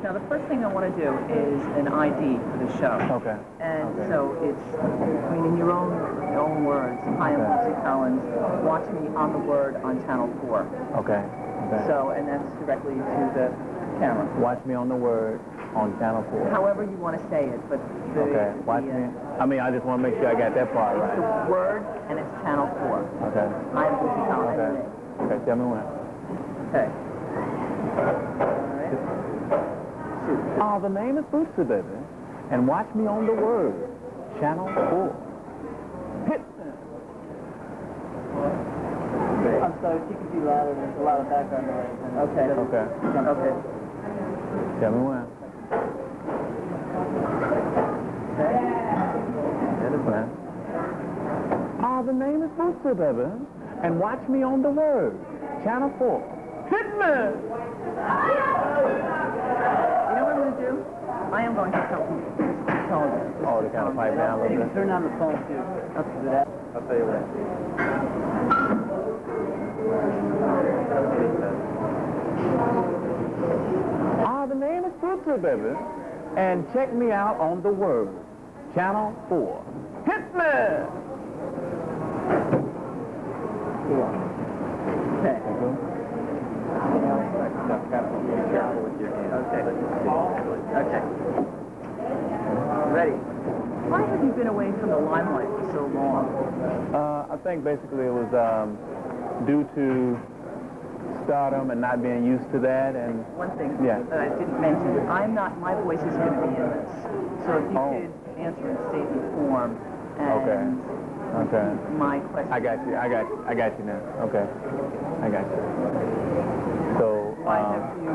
Now, the first thing I want to do is an ID for the show. Okay. And so it's, I mean, in your own words, hi, I'm Bootsy Collins. Watch me on the Word on Channel 4. Okay. So, and that's directly to the camera. Watch me on the Word on Channel 4. However you want to say it, but okay. Watch me. I mean, I just want to make sure I got that part right. It's the Word, and it's Channel 4. Okay. Hi, I'm Bootsy Collins. Okay. Okay. Tell me when. Okay. The name is Bootsy, baby. And watch me on the Word, Channel 4. Hit! I'm sorry, if you could be louder, there's a lot of background noise. Okay. Okay. Okay. Tell me when. That is when. The name is Bootsy, baby. And watch me on the Word, Channel 4. Hit me! I am going to tell people. Oh, to kind of pipe down a little bit. Turn on the phone, too. Up to that. I'll tell you what. The name is Bootsy, baby. And check me out on the Word, Channel 4. Hit me! Okay. Okay. Ready. Why have you been away from the limelight for so long? I think basically it was due to stardom and not being used to that. And one thing that I didn't mention, my voice is going to be in this. So if you could answer in statement form and my question. I got you now. Okay. I got you. So why have you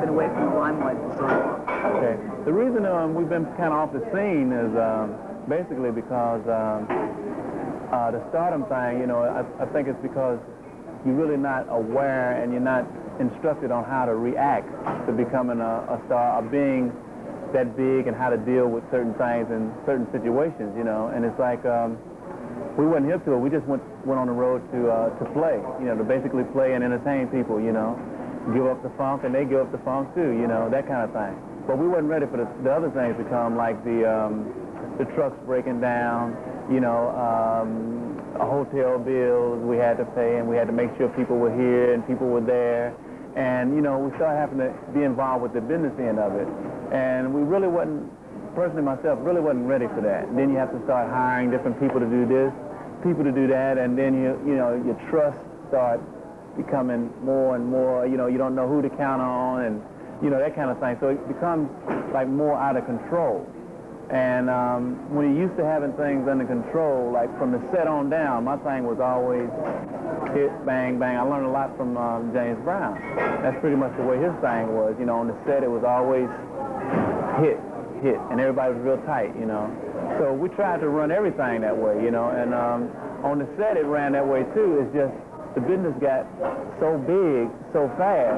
been away from the limelight for so long? Okay. The reason we've been kind of off the scene is basically because the stardom thing, you know, I think it's because you're really not aware and you're not instructed on how to react to becoming a star, of being that big and how to deal with certain things in certain situations, you know. And it's like we wasn't hip to it. We just went on the road to play, you know, to basically play and entertain people, you know. Give up the funk and they give up the funk too, you know, that kind of thing. But we wasn't ready for the other things to come, like the trucks breaking down, you know, hotel bills we had to pay, and we had to make sure people were here and people were there. And, you know, we started having to be involved with the business end of it. And we really wasn't, personally myself, really wasn't ready for that. And then you have to start hiring different people to do this, people to do that, and then, you know, your trust start becoming more and more, you know, you don't know who to count on and, you know, that kind of thing. So it becomes like more out of control. And when you're used to having things under control, like from the set on down, my thing was always hit, bang, bang. I learned a lot from James Brown. That's pretty much the way his thing was. You know, on the set it was always hit, hit, and everybody was real tight, you know. So we tried to run everything that way, you know, and on the set it ran that way too. It's just the business got so big, so fast,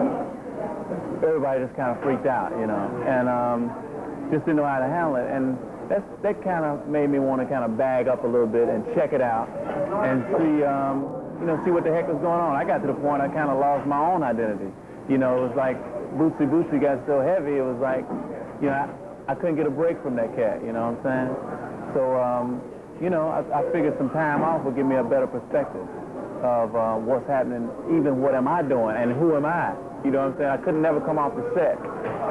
everybody just kind of freaked out, you know, and just didn't know how to handle it. And that kind of made me want to kind of bag up a little bit and check it out and see, you know, see what the heck was going on. I got to the point I kind of lost my own identity. You know, it was like Bootsy got so heavy, it was like, you know, I couldn't get a break from that cat, you know what I'm saying? So, you know, I figured some time off would give me a better perspective of what's happening, even what am I doing and who am I? You know what I'm saying? I couldn't never come off the set.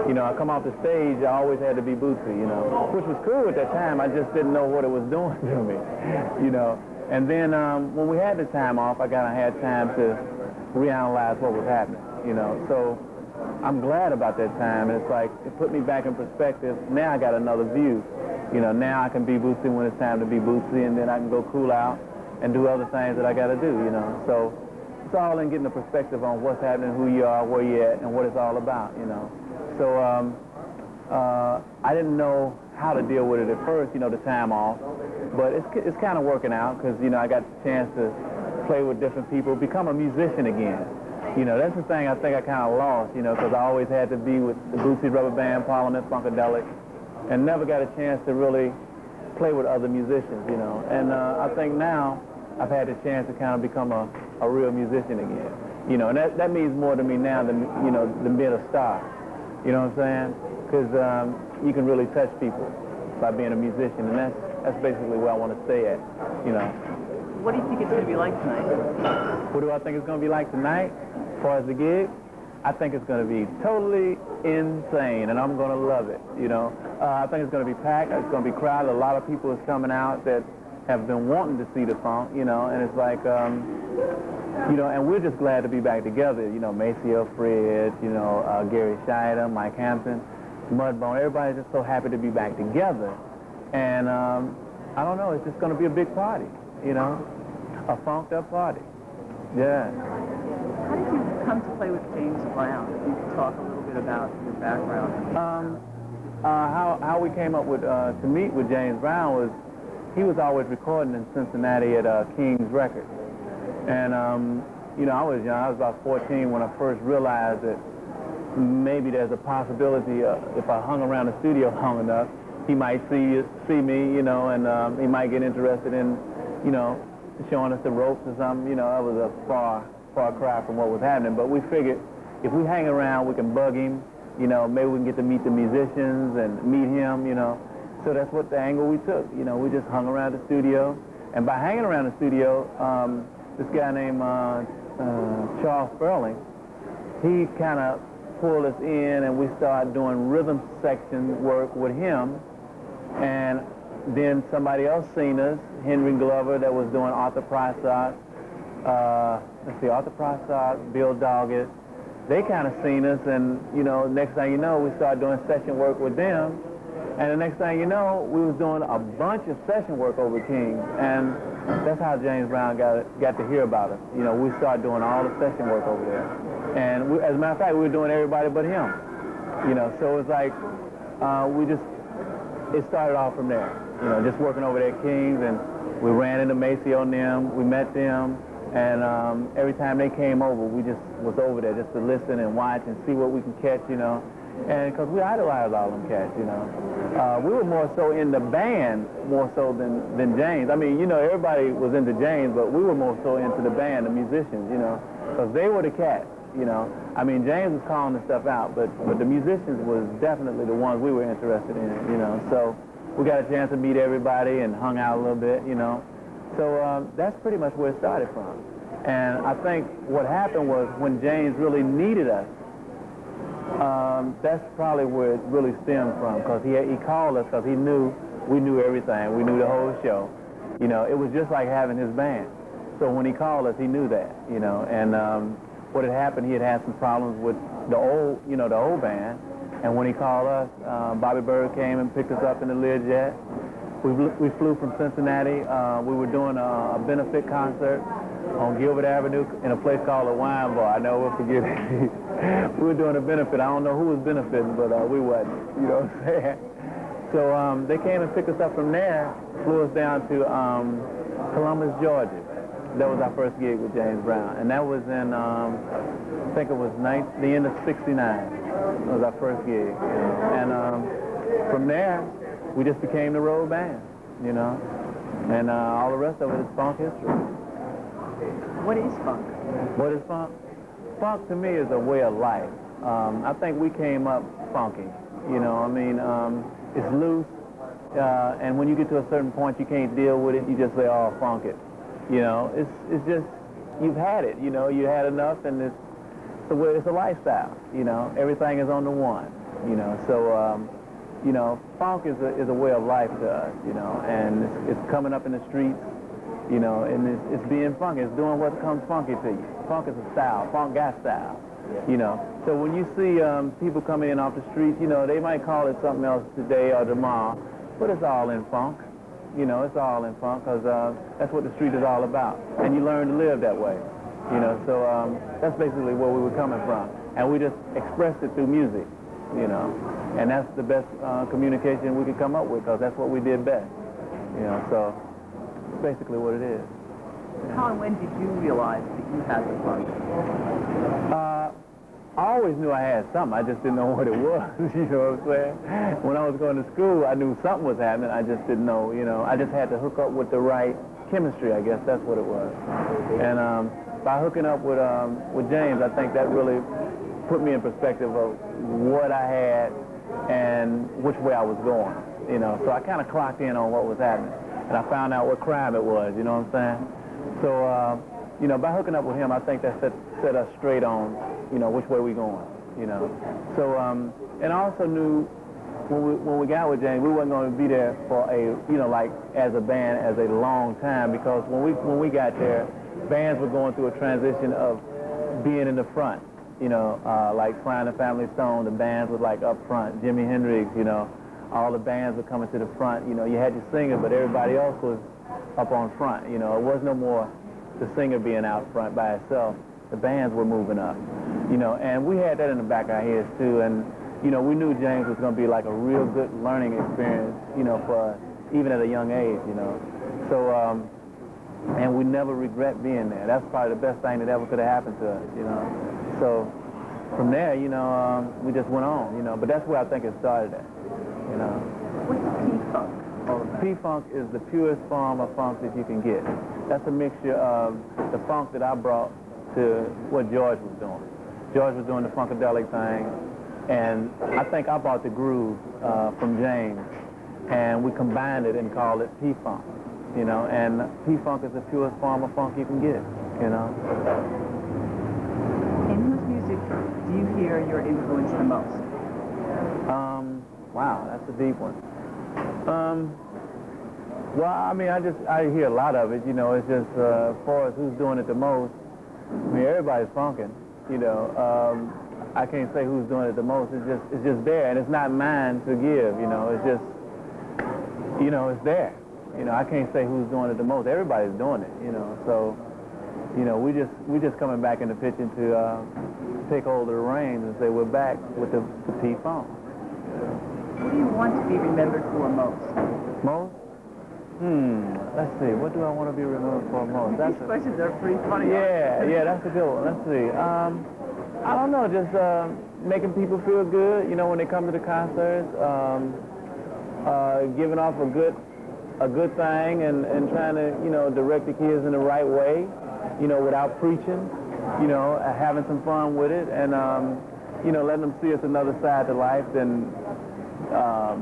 You know, I come off the stage, I always had to be Bootsy, you know, which was cool at that time. I just didn't know what it was doing to me, you know. And then when we had the time off, I kind of had time to reanalyze what was happening, you know. So I'm glad about that time. And it's like, it put me back in perspective. Now I got another view. You know, now I can be Bootsy when it's time to be Bootsy, and then I can go cool out and do other things that I got to do, you know. So it's all in getting a perspective on what's happening, who you are, where you're at, and what it's all about, you know. So I didn't know how to deal with it at first, you know, the time off. But it's kind of working out because, you know, I got the chance to play with different people, become a musician again. You know, that's the thing I think I kind of lost, you know, because I always had to be with the Bootsy Rubber Band, Parliament, Funkadelic, and never got a chance to really play with other musicians, you know. And I think now I've had the chance to kind of become a real musician again. You know, and that means more to me now than, you know, than being a star. You know what I'm saying? Because you can really touch people by being a musician, and that's basically where I want to stay at, you know. What do you think it's going to be like tonight? What do I think it's going to be like tonight? As far as the gig, I think it's going to be totally insane, and I'm going to love it, you know. I think it's going to be packed. It's going to be crowded. A lot of people is coming out that have been wanting to see the funk, you know, and it's like, you know, and we're just glad to be back together. You know, Maceo, Fred, you know, Gary Scheider, Mike Hampton, Mudbone. Everybody's just so happy to be back together. And I don't know, it's just going to be a big party, you know, a funked up party. Yeah. How did you come to play with James Brown? If you could talk a little bit about your background. How we came up with to meet with James Brown was he was always recording in Cincinnati at King's Records. And, you know, I was young. I was about 14 when I first realized that maybe there's a possibility if I hung around the studio long enough, he might see me, you know, and he might get interested in, you know, showing us the ropes or something. You know, that was a far cry from what was happening. But we figured if we hang around, we can bug him. You know, maybe we can get to meet the musicians and meet him, you know. So that's what the angle we took. You know, we just hung around the studio. And by hanging around the studio, this guy named Charles Sperling, he kind of pulled us in, and we started doing rhythm section work with him. And then somebody else seen us, Henry Glover, that was doing Arthur Prysock, Arthur Prysock, Bill Doggett. They kind of seen us, and, you know, next thing you know, we started doing session work with them. And the next thing you know, we was doing a bunch of session work over King, and that's how James Brown got to hear about us. You know, we started doing all the session work over there. And we, as a matter of fact, we were doing everybody but him. You know, so it's like, it started off from there. You know, just working over there at King's, and we ran into Maceo and them, we met them, and every time they came over, we just was over there just to listen and watch and see what we can catch, you know. And because we idolized all them cats, you know. We were more so in the band, more so than James. I mean, you know, everybody was into James, but we were more so into the band, the musicians, you know, because they were the cats, you know. I mean, James was calling the stuff out, but the musicians was definitely the ones we were interested in, you know. So we got a chance to meet everybody and hung out a little bit, you know. So that's pretty much where it started from. And I think what happened was when James really needed us, that's probably where it really stemmed from, because he called us because he knew we knew everything. We knew the whole show. You know, it was just like having his band. So when he called us, he knew that, you know. And what had happened, he had some problems with the old band. And when he called us, Bobby Bird came and picked us up in the Learjet. We flew from Cincinnati. We were doing a benefit concert on Gilbert Avenue in a place called the Wine Bar. I never will forget it. We were doing a benefit. I don't know who was benefiting, but we wasn't. You know what I'm saying? So they came and picked us up from there, flew us down to Columbus, Georgia. That was our first gig with James Brown. And that was in, I think it was the end of '69. That was our first gig. And from there, we just became the road band, you know. And all the rest of it is funk history. What is funk? What is funk? Funk to me is a way of life. I think we came up funky, you know. I mean, it's loose, and when you get to a certain point, you can't deal with it. You just say, "Oh, funk it," you know. It's just you've had it, you know. You had enough, and it's a lifestyle, you know. Everything is on the one, you know. So, you know, funk is a way of life to us, you know, and it's coming up in the streets. You know, and it's being funky. It's doing what comes funky to you. Funk is a style. Funk got style, you know. So when you see people coming in off the streets, you know, they might call it something else today or tomorrow, but it's all in funk. You know, it's all in funk because that's what the street is all about. And you learn to live that way, you know. So that's basically where we were coming from. And we just expressed it through music, you know. And that's the best communication we could come up with because that's what we did best, you know. So basically what it is. Colin, when did you realize that you had the funk? I always knew I had something. I just didn't know what it was, you know what I'm saying? When I was going to school, I knew something was happening. I just didn't know, you know. I just had to hook up with the right chemistry, I guess. That's what it was. And by hooking up with James, I think that really put me in perspective of what I had and which way I was going, you know. So I kind of clocked in on what was happening, and I found out what crime it was, you know what I'm saying? So, you know, by hooking up with him, I think that set us straight on, you know, which way we going, you know. So, and I also knew when we got with James, we wasn't going to be there for a, you know, like as a band, as a long time, because when we got there, bands were going through a transition of being in the front, you know, like Flying the Family Stone, the bands were like up front, Jimi Hendrix, you know, all the bands were coming to the front, you know, you had your singer, but everybody else was up on front, you know, it was no more the singer being out front by itself, the bands were moving up, you know, and we had that in the back of our heads too, and you know, we knew James was going to be like a real good learning experience, you know, for us, even at a young age, you know. So, and we never regret being there. That's probably the best thing that ever could have happened to us, you know. So, from there, you know, we just went on, you know. But that's where I think it started at, you know. What's P-Funk? P-Funk is the purest form of funk that you can get. That's a mixture of the funk that I brought to what George was doing. George was doing the funkadelic thing. And I think I bought the groove from James, and we combined it and called it P-Funk, you know, and P-Funk is the purest form of funk you can get, you know. In whose music do you hear your influence the most? Wow, that's a deep one. Well, I mean, I hear a lot of it, you know, it's just, as far as who's doing it the most, I mean, everybody's funking, you know. I can't say who's doing it the most. It's just there, and it's not mine to give. You know, it's just, you know, it's there. You know, I can't say who's doing it the most. Everybody's doing it. You know, so, you know, we just coming back in the pitching to take hold of the reins and say we're back with the P-Funk. What do you want to be remembered for most? Most? Let's see. What do I want to be remembered for most? These questions are pretty funny. Yeah, that's a good one. Let's see. I don't know, just making people feel good, you know, when they come to the concerts, giving off a good thing and trying to, you know, direct the kids in the right way, you know, without preaching, you know, having some fun with it, and, you know, letting them see us another side to life than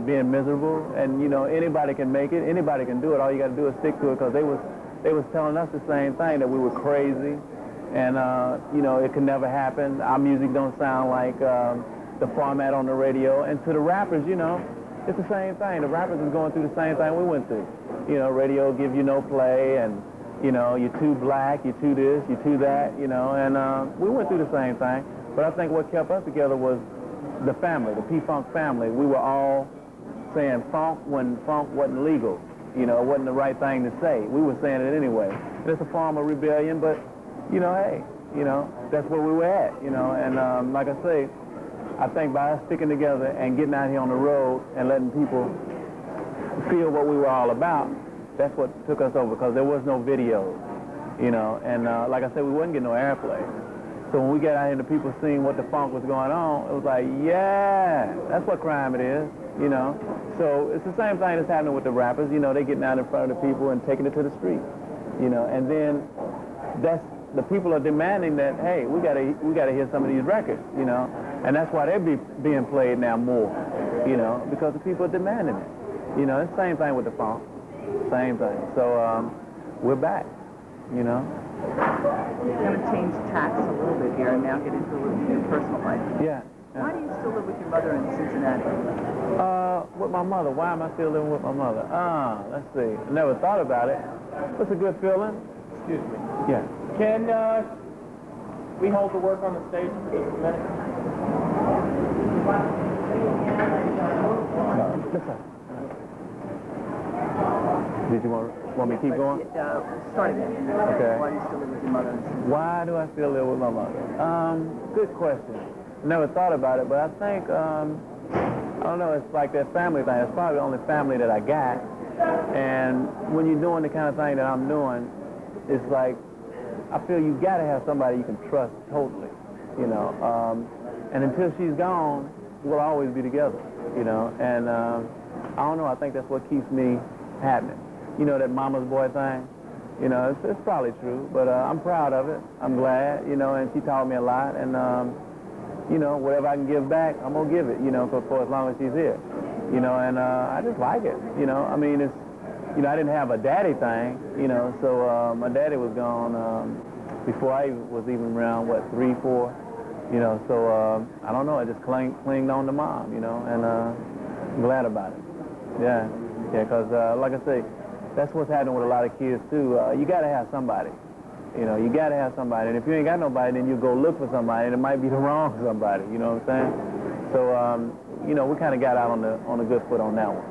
being miserable. And, you know, anybody can make it, anybody can do it. All you got to do is stick to it, because they was telling us the same thing, that we were crazy. And, you know, it can never happen. Our music don't sound like the format on the radio. And to the rappers, you know, it's the same thing. The rappers is going through the same thing we went through. You know, radio give you no play, and, you know, you're too black, you're too this, you're too that, you know. And we went through the same thing. But I think what kept us together was the family, the P-Funk family. We were all saying funk when funk wasn't legal. You know, it wasn't the right thing to say. We were saying it anyway. And it's a form of rebellion, but you know, hey, you know, that's where we were at, you know, and like I say, I think by us sticking together and getting out here on the road and letting people feel what we were all about, that's what took us over, because there was no videos, you know, and like I said, we wouldn't get no airplay. So when we got out here and the people seeing what the funk was going on, it was like, yeah, that's what crime it is, you know. So it's the same thing that's happening with the rappers, you know, they getting out in front of the people and taking it to the street, you know, and then the people are demanding that, hey, we gotta hear some of these records, you know, and that's why they're being played now more, you know, because the people are demanding it, you know. It's the same thing with the funk, same thing. So we're back, you know. We're going to change tacks a little bit here and now get into a little bit of your personal life. Yeah. Why do you still live with your mother in Cincinnati? With my mother. Why am I still living with my mother? Let's see. I never thought about it. It's a good feeling. Excuse me. Yeah. Can we hold the work on the stage for just a minute? Listen. Did you want me to keep going? Start again. Okay. Why do you still live with your mother? Why do I still live with my mother? Good question. Never thought about it, but I think, I don't know, it's like that family thing. It's probably the only family that I got. And when you're doing the kind of thing that I'm doing, it's like, I feel you got to have somebody you can trust totally, you know. And until she's gone, we'll always be together, you know. And I don't know, I think that's what keeps me happening. You know, that mama's boy thing, you know, it's probably true, but I'm proud of it. I'm glad, you know, and she taught me a lot. And, you know, whatever I can give back, I'm going to give it, you know, for as long as she's here. You know, and I just like it, you know. I mean, it's, you know, I didn't have a daddy thing, you know, so my daddy was gone before I was even around, what, 3, 4, you know, so I don't know, I just clinged on to mom, you know, and I'm glad about it. Yeah, because like I say, that's what's happening with a lot of kids too. You got to have somebody, you know, you got to have somebody, and if you ain't got nobody, then you go look for somebody, and it might be the wrong somebody, you know what I'm saying? So, you know, we kind of got out on a good foot on that one.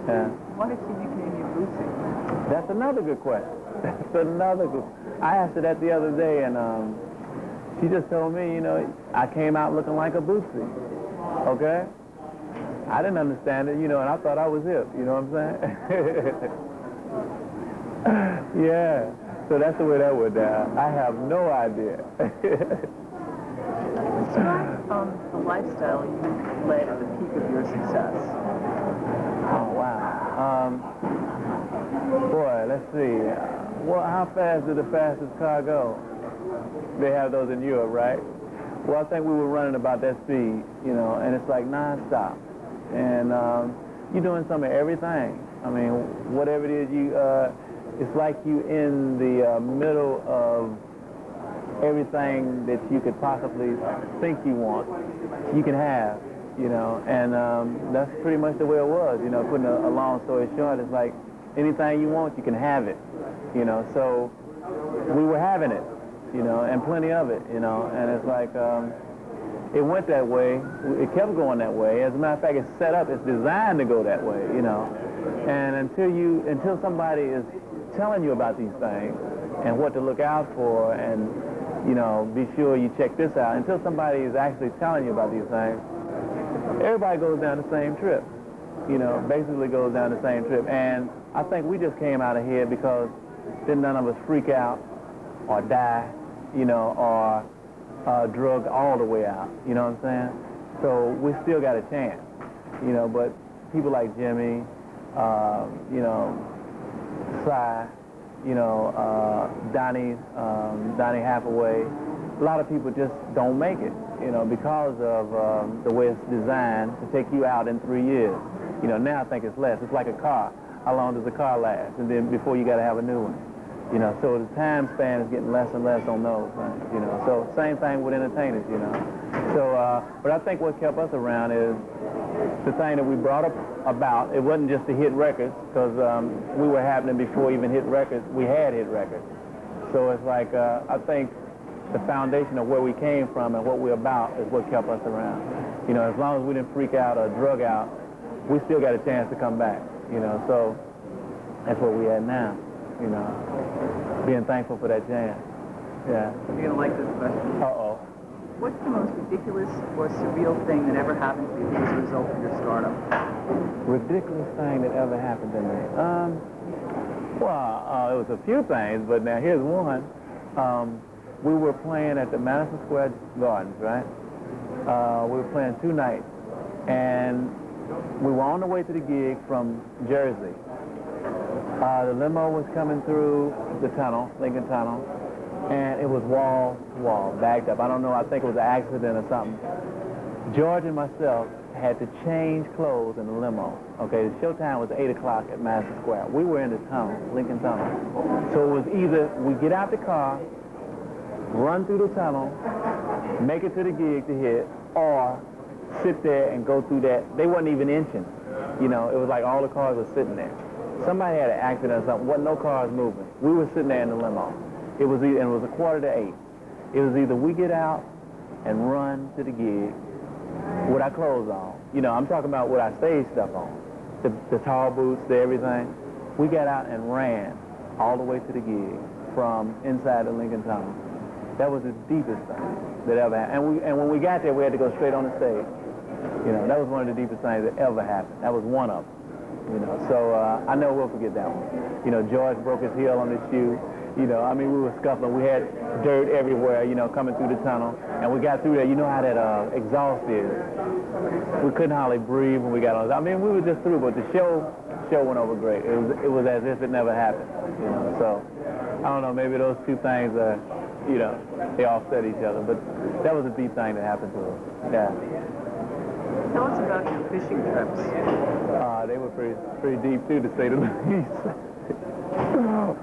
Yeah. Why did she nickname you Bootsy? That's another good question. That's another good. I asked her that the other day, and she just told me, you know, I came out looking like a Bootsy. Okay? I didn't understand it, you know, and I thought I was hip. You know what I'm saying? Yeah. So that's the way that went down. I have no idea. Describe the lifestyle you led at the peak of your success. Oh, wow. Boy, let's see. Well, how fast did the fastest car go? They have those in Europe, right? Well, I think we were running about that speed, you know, and it's like nonstop. And you're doing some of everything. I mean, whatever it is, it's like you in the middle of everything that you could possibly think you want, you can have, you know, and that's pretty much the way it was, you know, putting a long story short, it's like anything you want, you can have it, you know, so we were having it, you know, and plenty of it, you know, and it's like, it went that way, it kept going that way. As a matter of fact, it's set up, it's designed to go that way, you know, and until somebody is telling you about these things and what to look out for and, you know, be sure you check this out. Until somebody is actually telling you about these things, everybody goes down the same trip, you know, basically goes down the same trip. And I think we just came out ahead because then none of us freak out or die, you know, or drugged all the way out, you know what I'm saying? So we still got a chance, you know, but people like Jimmy, you know, Cy, you know, Donnie Hathaway, a lot of people just don't make it, you know, because of the way it's designed to take you out in 3 years. You know, now I think it's less. It's like a car. How long does a car last? And then before you got to have a new one. You know, so the time span is getting less and less on those things, you know. So same thing with entertainers, you know. So, but I think what kept us around is the thing that we brought about. It wasn't just to hit records, because we were happening before even hit records. We had hit records. So it's like, I think the foundation of where we came from and what we're about is what kept us around. You know, as long as we didn't freak out or drug out, we still got a chance to come back, you know. So that's what we had now, you know. Being thankful for that chance. Yeah. You're going to like this question. Uh-oh. What's the most ridiculous or surreal thing that ever happened to you as a result of your stardom? Ridiculous thing that ever happened to me? Well, it was a few things, but now here's one. We were playing at the Madison Square Gardens, right? We were playing 2 nights, and we were on the way to the gig from Jersey. The limo was coming through the tunnel, Lincoln Tunnel, and it was wall to wall, backed up. I don't know, I think it was an accident or something. George and myself had to change clothes in the limo. Okay, the show time was 8 o'clock at Madison Square. We were in the tunnel, Lincoln Tunnel. So it was either we get out the car, run through the tunnel, make it to the gig to hit, or sit there and go through that. They wasn't even inching. You know, it was like all the cars were sitting there. Somebody had an accident or something. Wasn't no cars moving. We were sitting there in the limo. It was either, and it was 7:45. It was either we get out and run to the gig with our clothes on. You know, I'm talking about with our stage stuff on. The tall boots, the everything. We got out and ran all the way to the gig from inside the Lincoln Tunnel. That was the deepest thing that ever happened. And when we got there, we had to go straight on the stage. You know, that was one of the deepest things that ever happened. That was one of them. You know, so I never will forget that one. You know, George broke his heel on his shoe. You know, I mean, we were scuffling. We had dirt everywhere, you know, coming through the tunnel. And we got through there. You know how that exhaust is. We couldn't hardly breathe when we got on. I mean, we were just through, but the show went over great. It was as if it never happened. You know, so I don't know. Maybe those two things are you know, they offset each other. But that was a deep thing that happened to us. Yeah. Tell us about your fishing trips. They were pretty deep too, to say the least.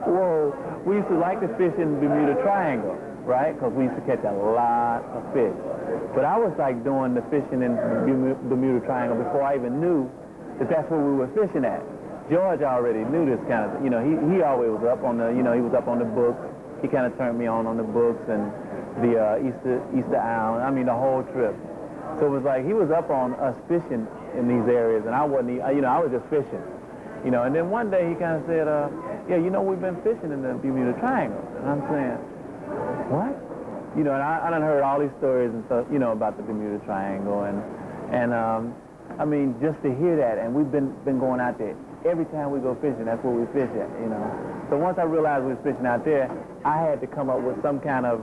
Whoa. We used to like to fish in the Bermuda Triangle, right? Because we used to catch a lot of fish. But I was like doing the fishing in the Bermuda Triangle before I even knew that that's where we were fishing at. George already knew this kind of, you know, he always was up on the, you know, he was up on the books. He kind of turned me on the books and the Easter Island. I mean, the whole trip. So it was like he was up on us fishing in these areas, and I wasn't, you know, I was just fishing. You know, and then one day he kind of said, yeah, you know, we've been fishing in the Bermuda Triangle. And I'm saying, what? You know, and I done heard all these stories and stuff, you know, about the Bermuda Triangle. And I mean, just to hear that, and we've been going out there. Every time we go fishing, that's where we fish at, you know. So once I realized we was fishing out there, I had to come up with some kind of,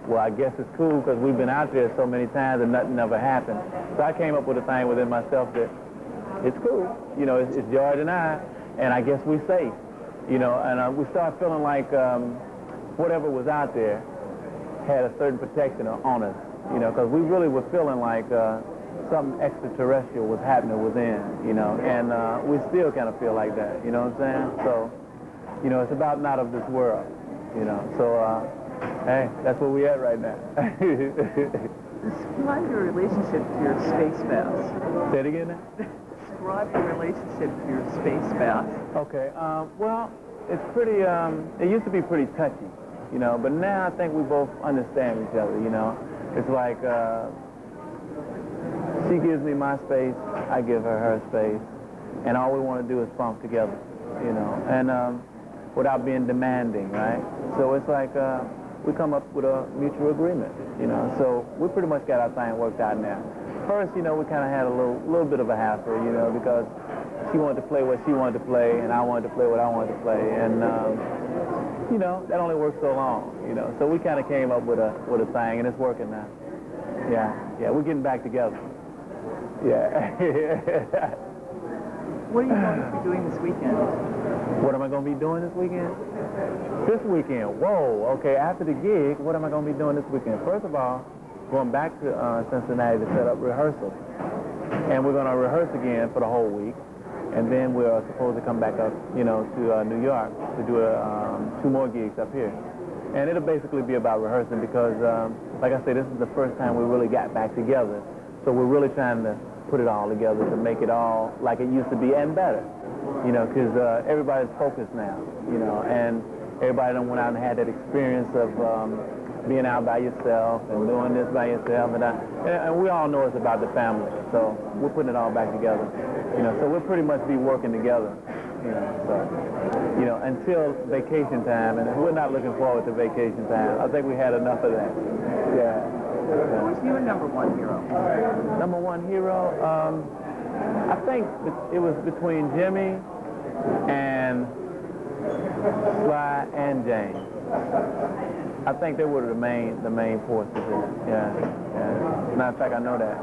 well, I guess it's cool because we've been out there so many times and nothing ever happened. So I came up with a thing within myself that it's cool. You know, it's George and I guess we're safe. You know, and we started feeling like whatever was out there had a certain protection on us, you know, because we really were feeling like something extraterrestrial was happening within, you know, and we still kind of feel like that, you know what I'm saying? So, you know, it's about not of this world, you know, so, hey, that's where we at right now. Describe your relationship to your space bass. Say it again now? Describe your relationship to your space bass. Okay, well, it's pretty, it used to be pretty touchy, you know, but now I think we both understand each other, you know. It's like, she gives me my space, I give her her space, and all we want to do is bump together, you know, and without being demanding, right? So it's like we come up with a mutual agreement, you know, so we pretty much got our thing worked out now. First, you know, we kind of had a little bit of a hassle, you know, because she wanted to play what she wanted to play, and I wanted to play what I wanted to play, and, you know, that only worked so long, you know, so we kind of came up with a thing, and it's working now. Yeah, we're getting back together. Yeah. What are you going to be doing this weekend? What am I going to be doing this weekend? This weekend, whoa, okay, after the gig, what am I going to be doing this weekend? First of all, going back to Cincinnati to set up rehearsal. And we're going to rehearse again for the whole week. And then we're supposed to come back up, you know, to New York to do 2 more gigs up here. And it'll basically be about rehearsing because, like I say, this is the first time we really got back together. So we're really trying to put it all together to make it all like it used to be and better, you know, because everybody's focused now, you know, and everybody done went out and had that experience of being out by yourself and doing this by yourself, and we all know it's about the family, so we're putting it all back together, you know, so we'll pretty much be working together, you know, so, you know, until vacation time, and we're not looking forward to vacation time. I think we had enough of that, yeah. Who's your number one hero? Number one hero, I think it was between Jimmy and Sly and James. I think they were the main forces there. Yeah. Matter of fact, I know that.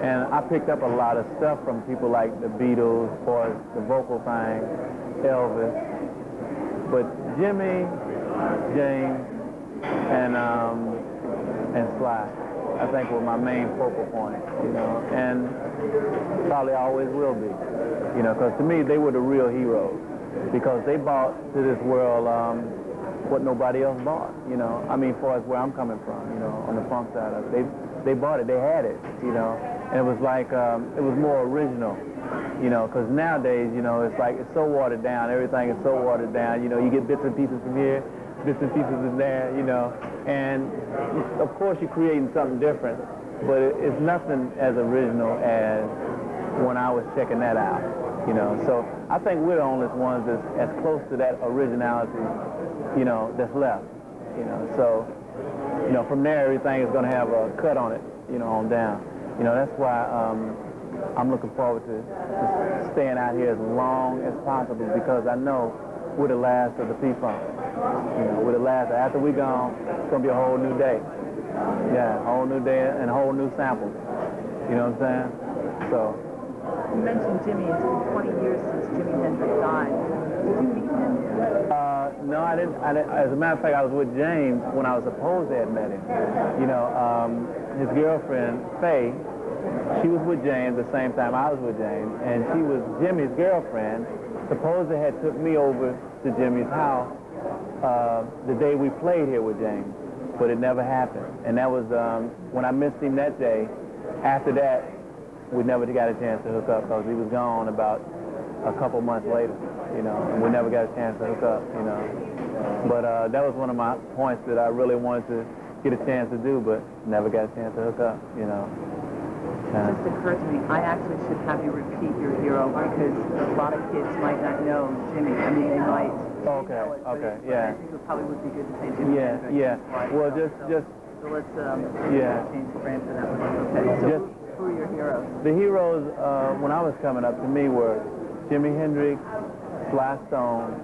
And I picked up a lot of stuff from people like the Beatles, or the vocal thing, Elvis. But Jimmy, James, and Sly, I think were my main focal point, you know, and probably always will be, you know, because to me they were the real heroes, because they brought to this world what nobody else bought, you know. I mean, far as where I'm coming from, you know, on the funk side of it, they bought it, they had it, you know, and it was like it was more original, you know, because nowadays, you know, it's like it's so watered down, everything is so watered down, you know, you get bits and pieces from here, bits and pieces in there, you know, and of course you're creating something different, but it's nothing as original as when I was checking that out, you know. So I think we're the only ones that's as close to that originality, you know, that's left, you know. So, you know, from there everything is going to have a cut on it, you know, on down. You know, that's why I'm looking forward to staying out here as long as possible, because I know we're the last of the P-Funk. You know, we're the last. After we gone, it's going to be a whole new day. Yeah, a whole new day and a whole new sample. You know what I'm saying? So, You mentioned Jimmy. It's been 20 years since Jimi Hendrix died. Did you meet him? No, I didn't. As a matter of fact, I was with James when I was supposed to have met him. You know, his girlfriend, Faye, she was with James the same time I was with James, and she was Jimmy's girlfriend. Supposedly had took me over to Jimmy's house the day we played here with James, but it never happened. And that was when I missed him that day. After that, we never got a chance to hook up because he was gone about a couple months later, you know, and we never got a chance to hook up, you know. But that was one of my points that I really wanted to get a chance to do, but never got a chance to hook up, you know. It just occurred to me, I actually should have you repeat your hero because a lot of kids might not know Jimmy. I mean, they might. Okay, know it, okay, but yeah. I think it probably would be good to say Jimmy. Yeah, Hendrix. yeah. Well, just. So let's Yeah. change the frame for that one. Okay. So who are your heroes? The heroes when I was coming up to me were Jimi Hendrix, Sly Stone,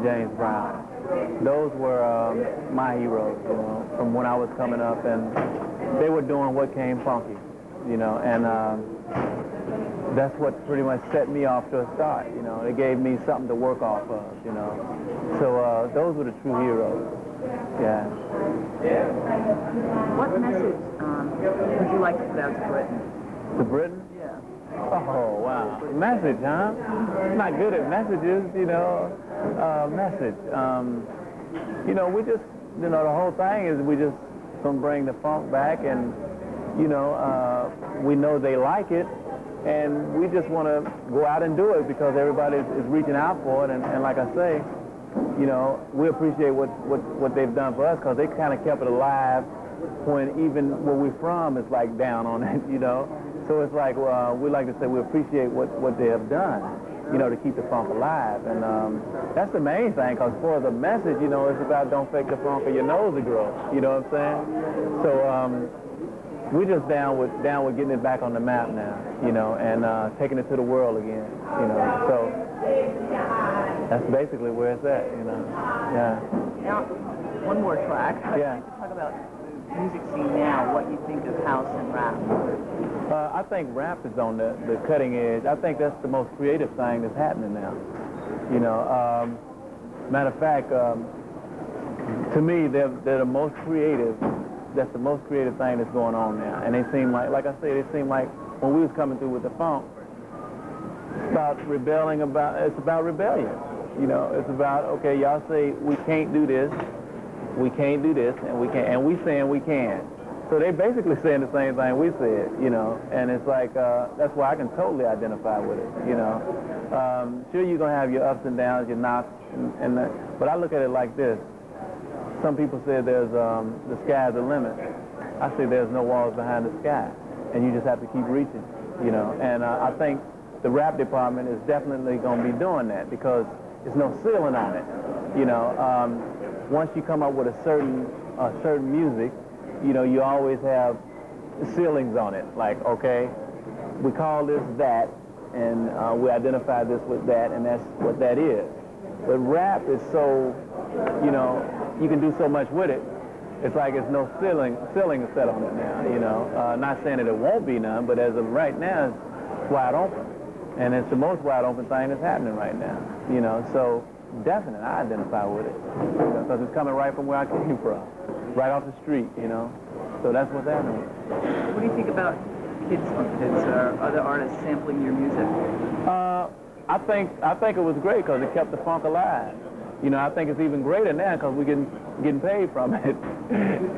James Brown. Those were my heroes, you know, from when I was coming up, and they were doing what came funky, you know, and that's what pretty much set me off to a start, you know. It gave me something to work off of, you know. So those were the true heroes. Yeah. What message would you like to put out to Britain? To Britain? Yeah. Oh, wow. Message, huh? I'm not good at messages, you know. Message. You know, we just, you know, the whole thing is we just gonna bring the funk back, and, you know, we know they like it, and we just want to go out and do it because everybody is reaching out for it, and like I say, you know, we appreciate what they've done for us because they kind of kept it alive when even where we're from is like down on it, you know. So it's like, we like to say we appreciate what they have done, you know, to keep the funk alive. And that's the main thing, because for the message, you know, it's about don't fake the funk or your nose will grow, you know what I'm saying? So we're just down with getting it back on the map now, you know, and taking it to the world again, you know. So that's basically where it's at, you know. Yeah. Now, one more track. Yeah. Talk about the music scene now, what you think of house and rap. I think rap is on the cutting edge. I think that's the most creative thing that's happening now. You know, matter of fact, to me, they're the most creative. That's the most creative thing that's going on now. And they seem like I say, they seem like when we was coming through with the funk, it's about rebellion. You know, it's about, okay, y'all say we can't do this, and we can't, and we saying we can. So they basically saying the same thing we said, you know, and it's like, that's why I can totally identify with it, you know. Sure, you're going to have your ups and downs, your knocks, but I look at it like this. Some people say there's the sky's the limit. I say there's no walls behind the sky, and you just have to keep reaching, you know. And I think the rap department is definitely going to be doing that because there's no ceiling on it, you know. Once you come up with a certain music, you know, you always have ceilings on it. Like, okay, we call this that, and we identify this with that, and that's what that is. But rap is so, you know, you can do so much with it. It's like it's no ceiling set on it now, you know. Not saying that it won't be none, but as of right now, it's wide open. And it's the most wide open thing that's happening right now, you know. So definitely, I identify with it because it's coming right from where I came from, right off the street, you know. So that's what's happening. What do you think about kids or other artists sampling your music? I think it was great because it kept the funk alive. You know, I think it's even greater now because we're getting paid from it.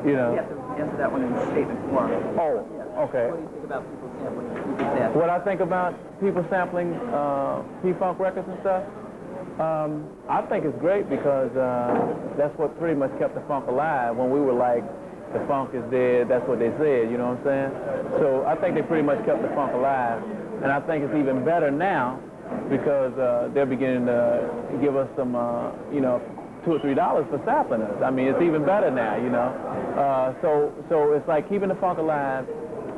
You know. You have to answer that one in statement form. Oh, yeah. Okay. What do you think about people sampling? What I think about people sampling P-Funk records and stuff? I think it's great because that's what pretty much kept the funk alive. When we were like, the funk is dead, that's what they said, you know what I'm saying? So I think they pretty much kept the funk alive. And I think it's even better now because they're beginning to give us some, you know, $2 or $3 for sampling us. I mean, it's even better now, you know. So it's like keeping the funk alive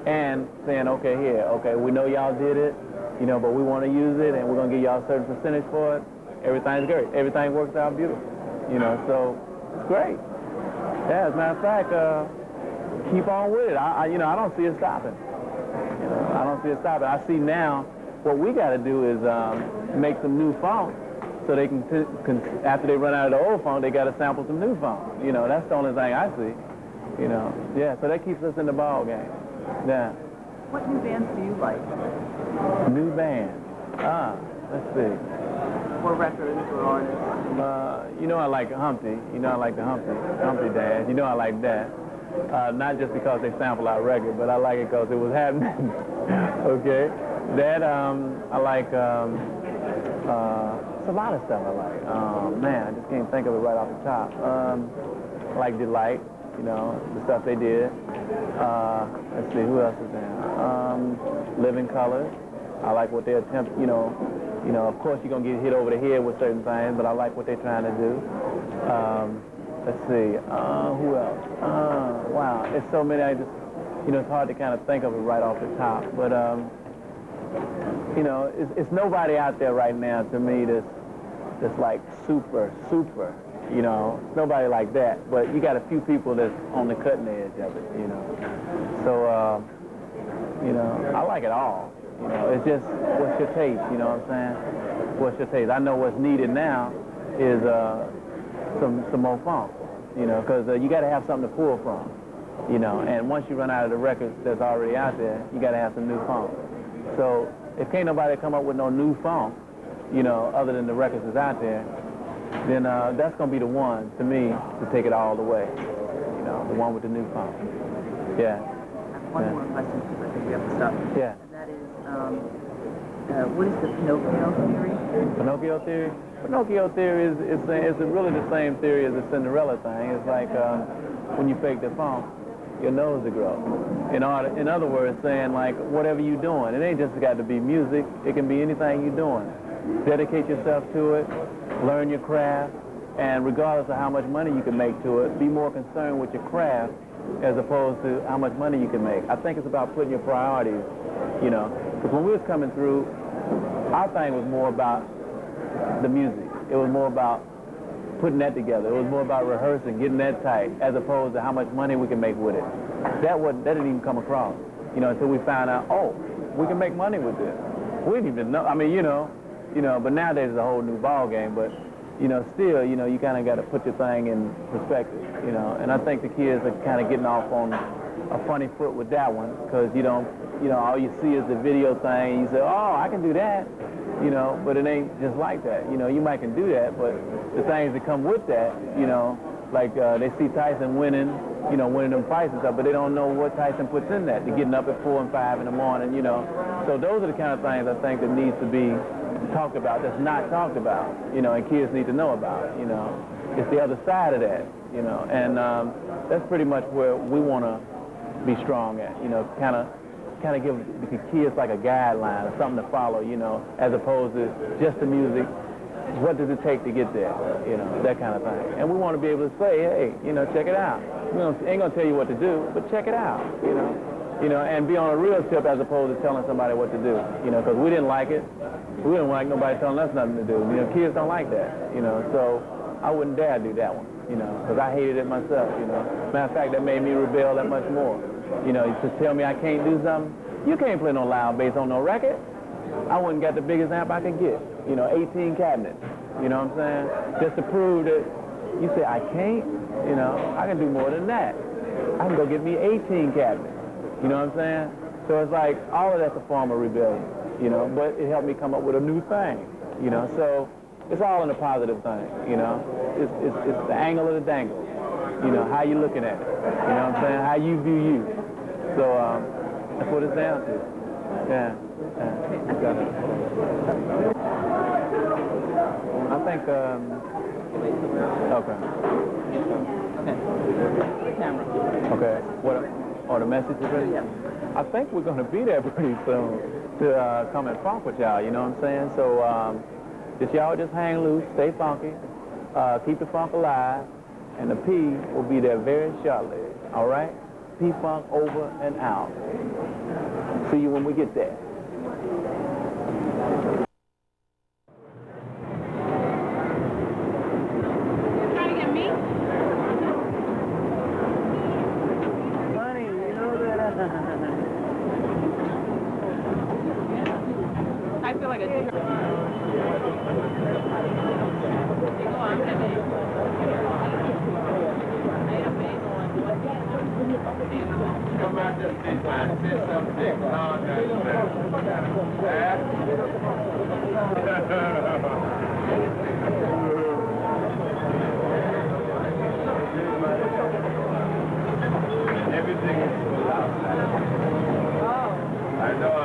and saying, okay, here, okay, we know y'all did it, you know, but we want to use it and we're going to give y'all a certain percentage for it. Everything's great. Everything works out beautiful, you know, so it's great. Yeah, as a matter of fact, keep on with it. You know, I don't see it stopping. You know, I don't see it stopping. I see now what we got to do is make some new funk, so they can after they run out of the old funk, they got to sample some new funk. You know, that's the only thing I see. You know, yeah. So that keeps us in the ball game. Yeah. What new bands do you like? New band. Let's see. Or records or artists? You know, I like Humpty. You know, I like the Humpty Dance. You know, I like that. Not just because they sample our record, but I like it because it was happening. Okay. That, I like, it's a lot of stuff I like. Man, I just can't think of it right off the top. I like Delight, you know, the stuff they did. Let's see, who else is there? Living Colors. I like what they attempt, you know, of course you're going to get hit over the head with certain things, but I like what they're trying to do. Let's see, who else? Wow, it's so many, I just, you know, it's hard to kind of think of it right off the top. But, you know, it's nobody out there right now to me that's like super, you know. It's nobody like that. But you got a few people that's on the cutting edge of it, you know. So, you know, I like it all. You know, it's just, what's your taste, you know what I'm saying? What's your taste? I know what's needed now is some more funk, you know, because you got to have something to pull from, you know, and once you run out of the records that's already out there, you got to have some new funk. So if can't nobody come up with no new funk, you know, other than the records that's out there, then that's going to be the one, to me, to take it all the way, you know, the one with the new funk. Yeah. One more question, because I think we have to stop. Yeah. And that is, what is the Pinocchio theory? Pinocchio theory? Pinocchio theory is really the same theory as the Cinderella thing. It's like when you fake the funk, your nose to grow. In other words, saying like whatever you're doing, it ain't just got to be music. It can be anything you're doing. Dedicate yourself to it, learn your craft, and regardless of how much money you can make to it, be more concerned with your craft as opposed to how much money you can make. I think it's about putting your priorities, you know. Because when we was coming through, our thing was more about the music. It was more about putting that together. It was more about rehearsing, getting that tight, as opposed to how much money we can make with it. That didn't even come across, you know, until we found out, oh, we can make money with this. We didn't even know. I mean, you know, but nowadays it's a whole new ball game. But, you know, still, you know, you kind of got to put your thing in perspective, you know. And I think the kids are kind of getting off on a funny foot with that one, because you know, all you see is the video thing, and you say, oh, I can do that, you know, but it ain't just like that. You know, you might can do that, but the things that come with that, you know, like they see Tyson winning them fights and stuff, but they don't know what Tyson puts in that, to getting up at 4 and 5 in the morning, you know. So those are the kind of things I think that needs to be talked about, that's not talked about, you know, and kids need to know about, you know. It's the other side of that, you know, and that's pretty much where we want to be strong at, you know, kind of give the kids like a guideline or something to follow, you know, as opposed to just the music. What does it take to get there, you know, that kind of thing. And we want to be able to say, hey, you know, check it out. We ain't going to tell you what to do, but check it out, you know, and be on a real tip as opposed to telling somebody what to do, you know, because we didn't like it. We didn't like nobody telling us nothing to do. You know, kids don't like that, you know, so I wouldn't dare do that one, you know, because I hated it myself, you know. Matter of fact, that made me rebel that much more. You know, to tell me I can't do something, you can't play no loud bass on no record. I wouldn't get the biggest amp I could get, you know, 18 cabinets, you know what I'm saying? Just to prove that you say I can't, you know, I can do more than that. I can go get me 18 cabinets, you know what I'm saying? So it's like, all of that's a form of rebellion, you know, but it helped me come up with a new thing, you know, so it's all in a positive thing, you know. It's the angle of the dangle, you know, how you looking at it, you know what I'm saying? How you view you. So that's what it's down to. Yeah. I think, okay. The camera. Okay. What, the message is ready? Yeah. I think we're going to be there pretty soon to come and funk with y'all, you know what I'm saying? So just y'all just hang loose, stay funky, keep the funk alive, and the P will be there very shortly, all right? P-Funk over and out. See you when we get there. Trying to get me? Funny, you know that. like a jerk. Come out there, big man. Say something big. Everything is full out. I know.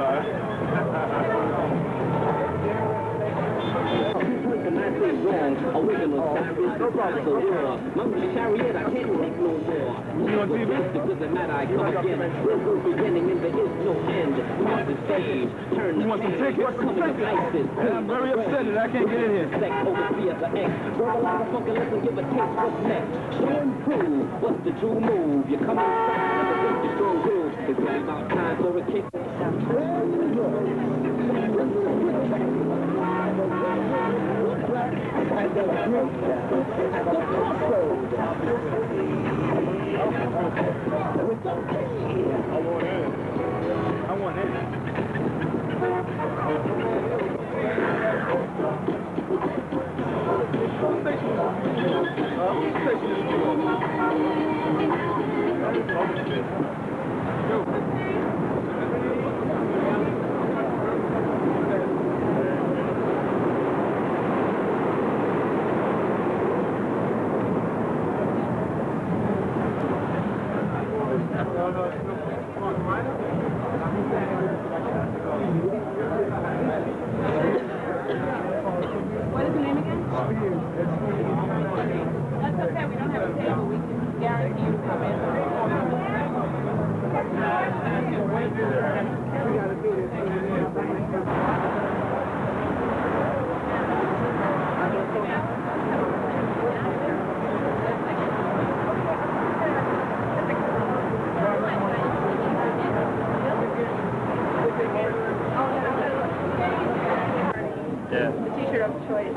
Wrong, original Cyrus, the war. Monkey chariot, I can't take no more. You on TV? It doesn't matter, I come again. There's no beginning and there is no end. Cross the stage, turn the page, come the devices. I'm very upset that I can't get in here. Sex overseer the X. Verbalize a funky, listen, give a taste what's next. Show and prove what's the true move. You're coming fast, never break your strong groove. It's really about time for a kick. And the group at the crossroads. It's okay. I want it. What is the name again? That's okay, we don't have a table, we can guarantee you to come in. Yeah. The t-shirt of choice.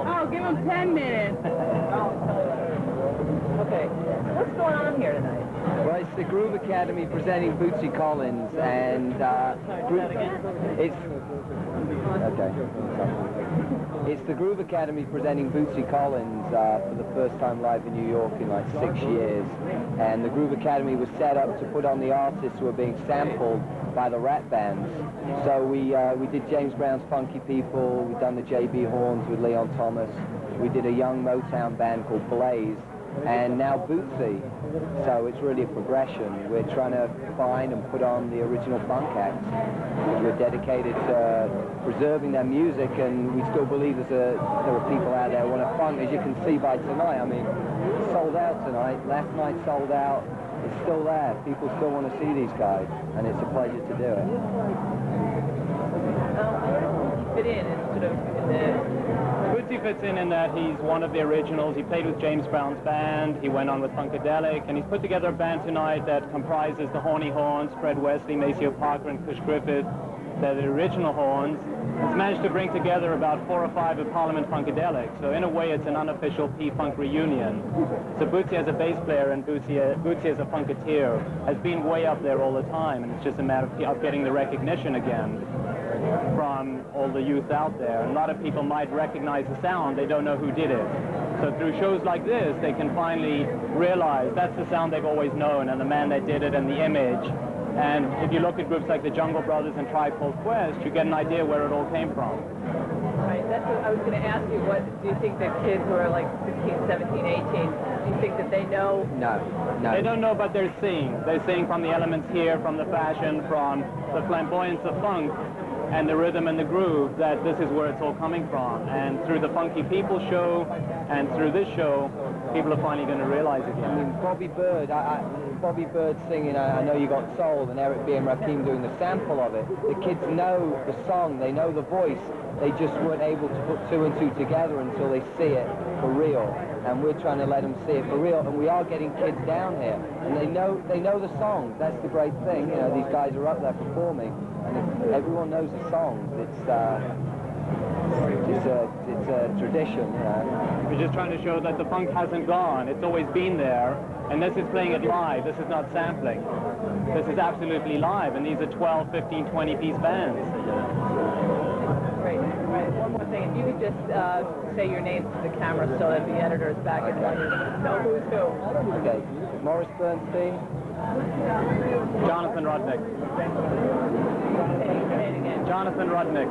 Oh, give him 10 minutes. Okay, what's going on here tonight? Well, it's the Groove Academy presenting Bootsy Collins, and it's okay. It's the Groove Academy presenting Bootsy Collins for the first time live in New York in like 6 years. And the Groove Academy was set up to put on the artists who are being sampled by the rap bands. So we did James Brown's Funky People, we've done the J.B. Horns with Leon Thomas, we did a young Motown band called Blaze, and now Bootsy. So it's really a progression. We're trying to find and put on the original funk acts, because we're dedicated to preserving their music, and we still believe there are people out there who want to funk, as you can see by tonight. I mean, it's sold out tonight. Last night sold out. It's still there. People still want to see these guys, and it's a pleasure to do it. Where does he fit in sort of in the... Bootsy fits in that he's one of the originals. He played with James Brown's band. He went on with Funkadelic, and he's put together a band tonight that comprises the Horny Horns, Fred Wesley, Maceo Parker, and Cush Griffith. They're the original Horns. It's managed to bring together about 4 or 5 of Parliament Funkadelic. So in a way, it's an unofficial P-Funk reunion. So Bootsy as a bass player and Bootsy as a funketeer has been way up there all the time, and it's just a matter of getting the recognition again from all the youth out there. And a lot of people might recognize the sound, they don't know who did it. So through shows like this, they can finally realize that's the sound they've always known, and the man that did it, and the image. And if you look at groups like the Jungle Brothers and Tribe Called Quest, you get an idea where it all came from. Right, that's what I was going to ask you. What do you think that kids who are like 16, 17, 18, do you think that they know? No. They don't know, but they're seeing. They're seeing from the elements here, from the fashion, from the flamboyance of funk, and the rhythm and the groove, that this is where it's all coming from. And through the Funky People show, and through this show, people are finally going to realize it again. I mean, Bobby Bird singing I Know You Got Soul, and Eric B. and Rakim doing the sample of it. The kids know the song, they know the voice. They just weren't able to put 2 and 2 together until they see it for real. And we're trying to let them see it for real. And we are getting kids down here, and they know the songs. That's the great thing. You know, these guys are up there performing, and everyone knows the songs. It's a tradition, you know. We're just trying to show that the funk hasn't gone. It's always been there, and this is playing it live. This is not sampling. This is absolutely live, and these are 12, 15, 20-piece bands. Great. Right. One more thing. If you could just say your names to the camera so that the editor is back and know who's who. Okay. Morris Bernstein. Jonathan Rudnick. Say it again. Jonathan Rudnick.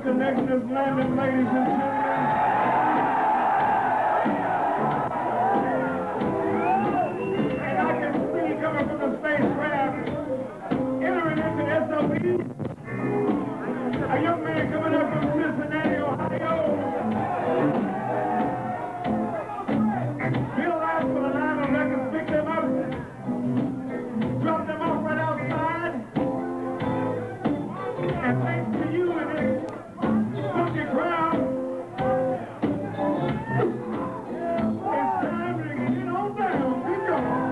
Connection is landing, ladies and gentlemen. And I can see coming from the spacecraft, entering into SOB, a young man coming up from Cincinnati, Ohio. Bill asked for the line of records, pick them up, drop them off right outside. And thanks to you and this funky crowd, it's time to get on down. Keep going.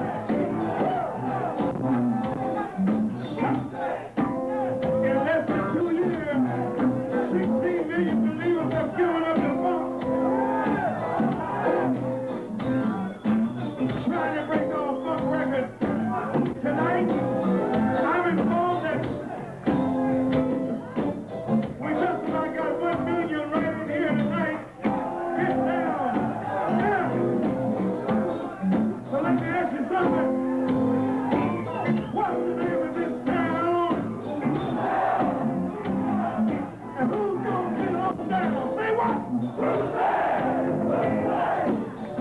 In less than 2 years, 16 million believers have given up the funk. Trying to break our funk record tonight. I'm informed that we just about got 1 million right in here tonight. Get down. Yeah. So let me ask you something. What's the name of this town? And who's gonna get on down? Say what?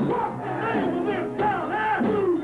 What's the name of this town, huh?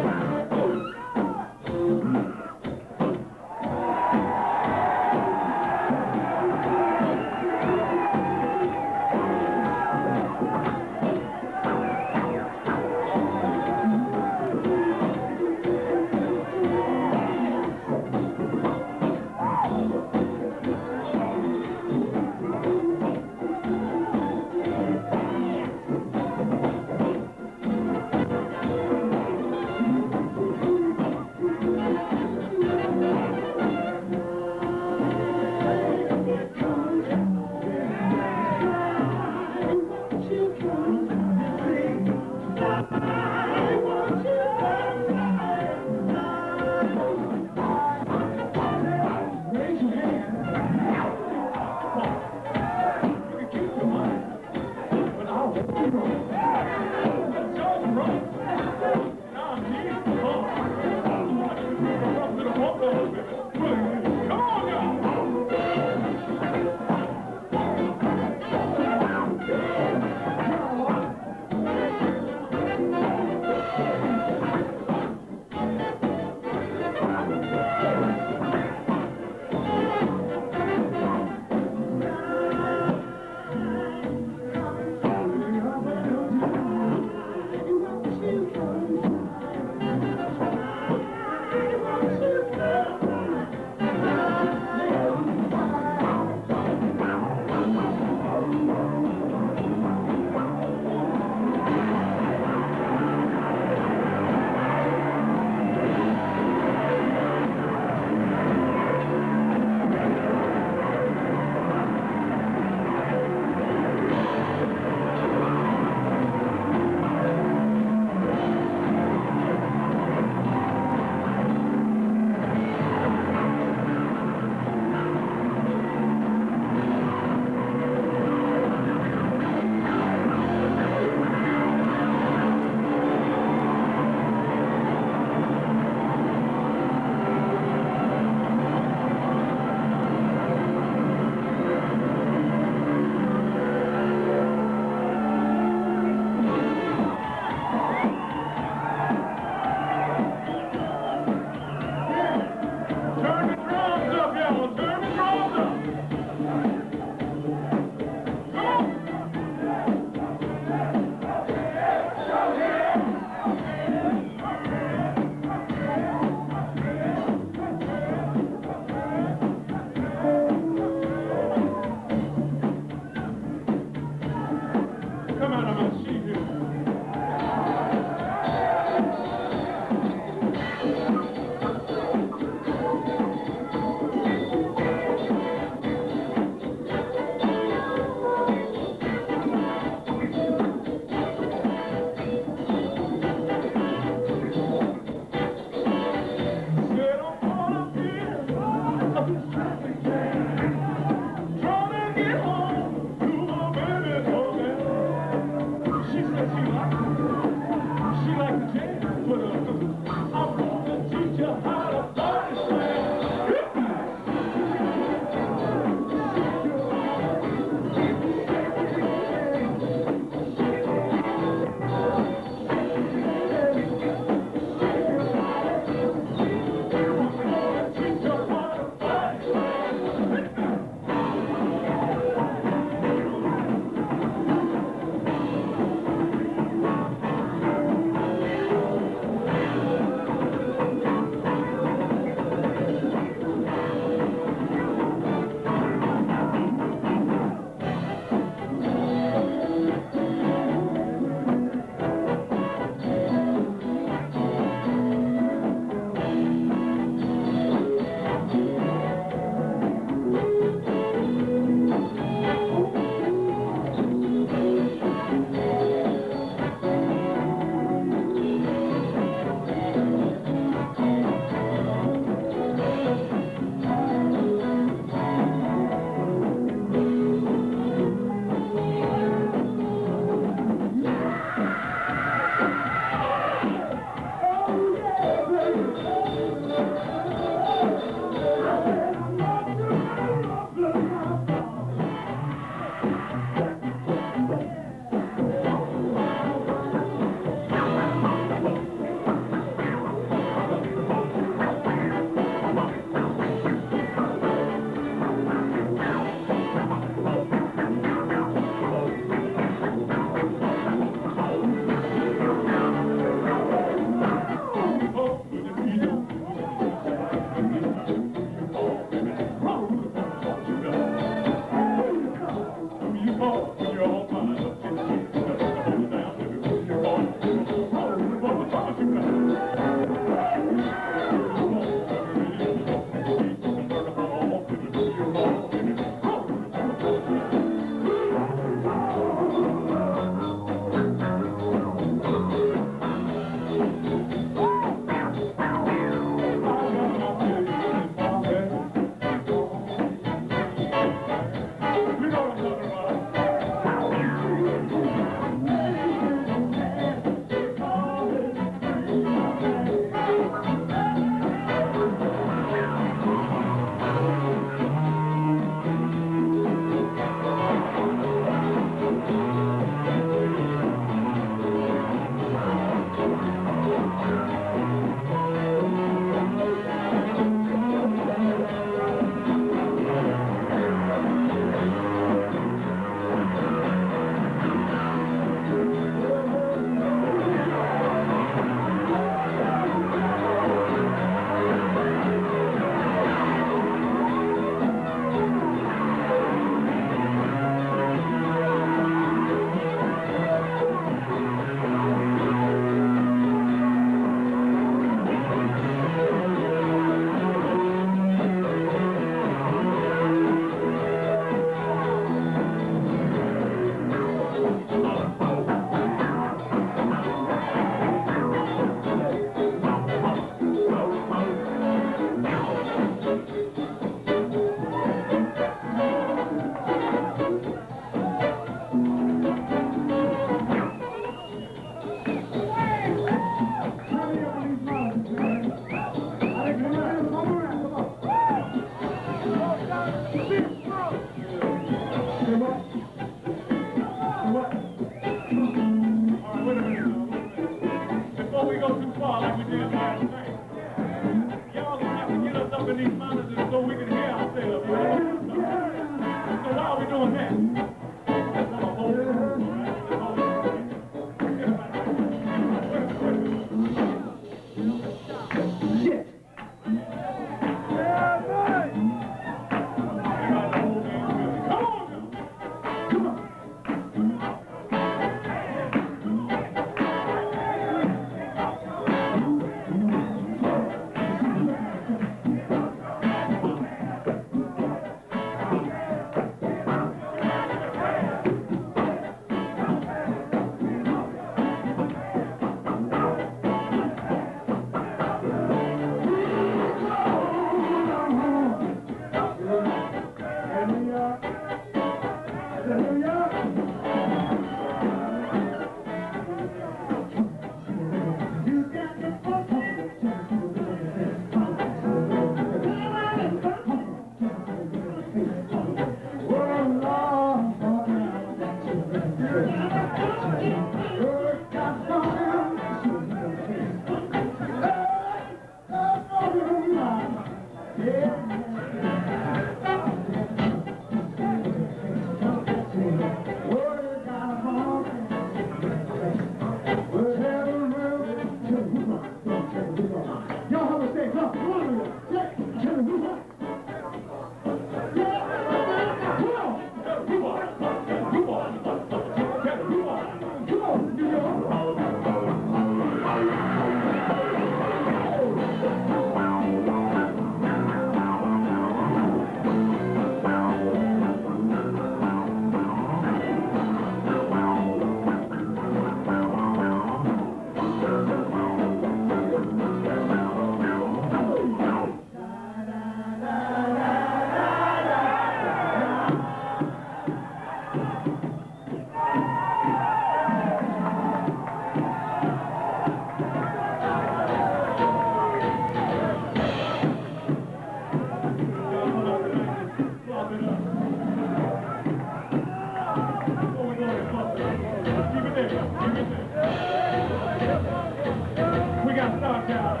We got Star Child.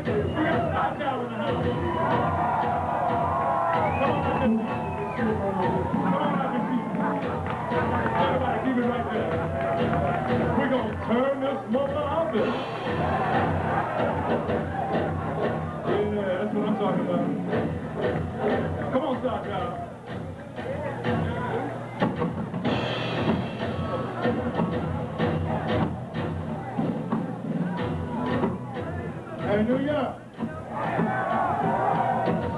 We got Star Child in the house. Come on out this seat. Everybody, keep it right there. We're going to turn this mother out there. Yeah, that's what I'm talking about. Come on, Star Child. Hey, New York.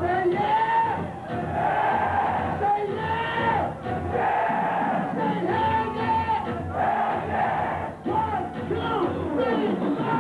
Say yeah! Say yeah! Say hell yeah! 1, 2, 3, 4.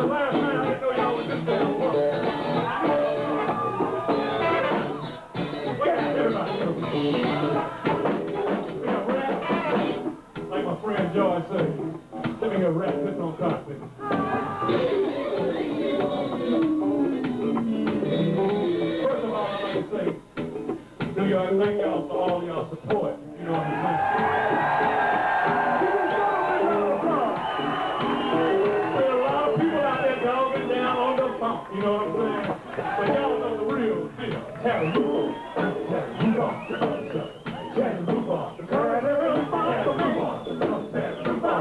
last night I didn't know y'all was this damn woman. Wait, everybody. We got rap. Like my friend George said, let me get rap putting on carpet. First of all, I'd like to say, thank y'all for all y'all support. You know what I'm saying? There's a lot of people out there dogging down on the phone. You know what I'm saying? But y'all know the real deal. Terry Rufo. Terry Rufo. Terry Rufo. Terry Rufo. Terry Rufo.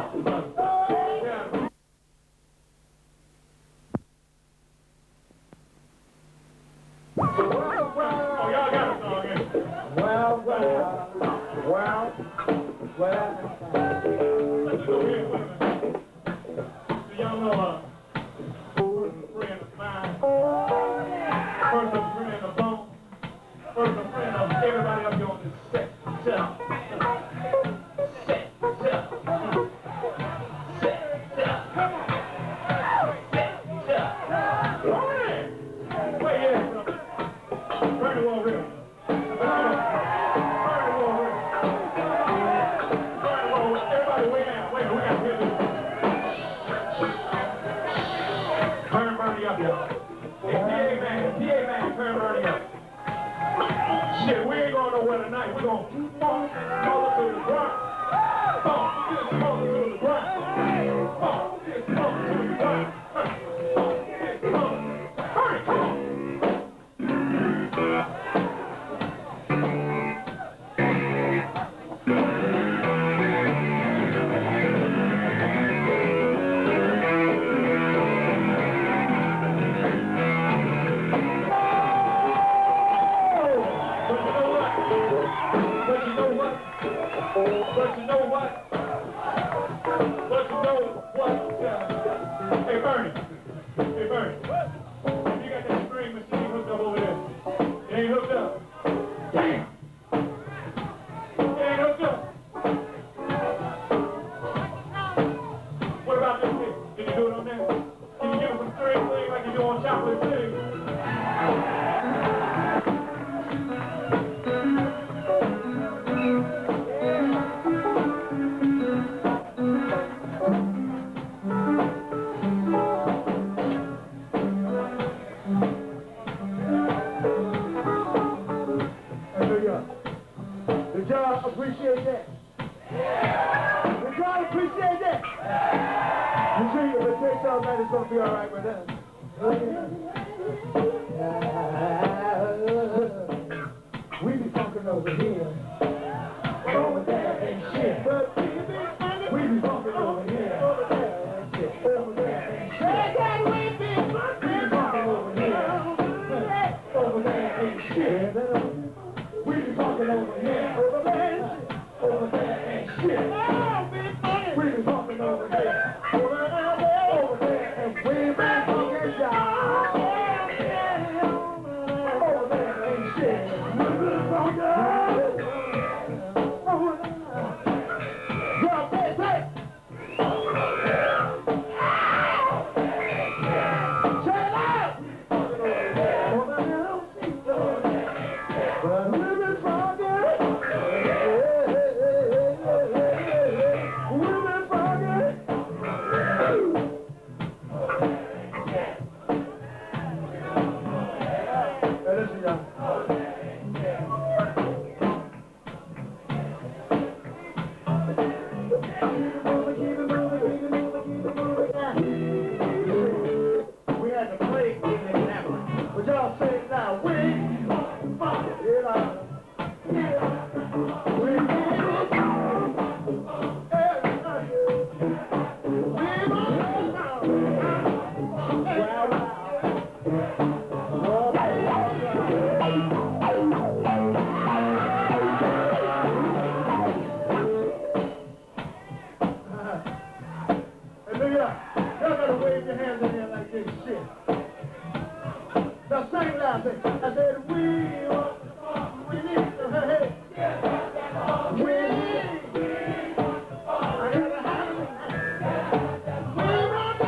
Oh, y'all got a song, eh? Well. Let's go here with me. So y'all know, first a friend of mine, first a friend of bone, first a friend of everybody up here on this set. Turn the wall real. Everybody way down. Wait, we got to hear this. Turn Bernie up, y'all. Hey, PA man, turn Bernie up. Shit, we ain't going nowhere tonight. We're going to funk smoke to the ground. Funk this smoke to the ground. Funk this smoke to the ground. Funk this smoke. Hurry, come on. But you know what? Hey, Bernie. You got that string machine hooked up over there. It ain't hooked up. Damn. It ain't hooked up. What about this thing? Can you do it on that? Can you give us some string thing like you do on Chocolate City? Did y'all appreciate that? Did y'all appreciate that? You see, if it takes all night, it's going to be all right with us. We be funkin' over here. Over there ain't shit. We be funkin' over here. Over there ain't shit. Over there ain't shit. We be funkin' over here. Over there ain't shit. We be talking over here. Over there ain't shit. We be talking over there. Over there, and we be talking down. Over there ain't shit. We be talking. Over there. Drop that tape. Say it loud. Over there. We had to play in Indianapolis. But y'all say it now. We fuck it up. Y'all gotta wave your hands in there like this shit. Now sing loud. I said we need to hey. We need. I gotta have it. We want to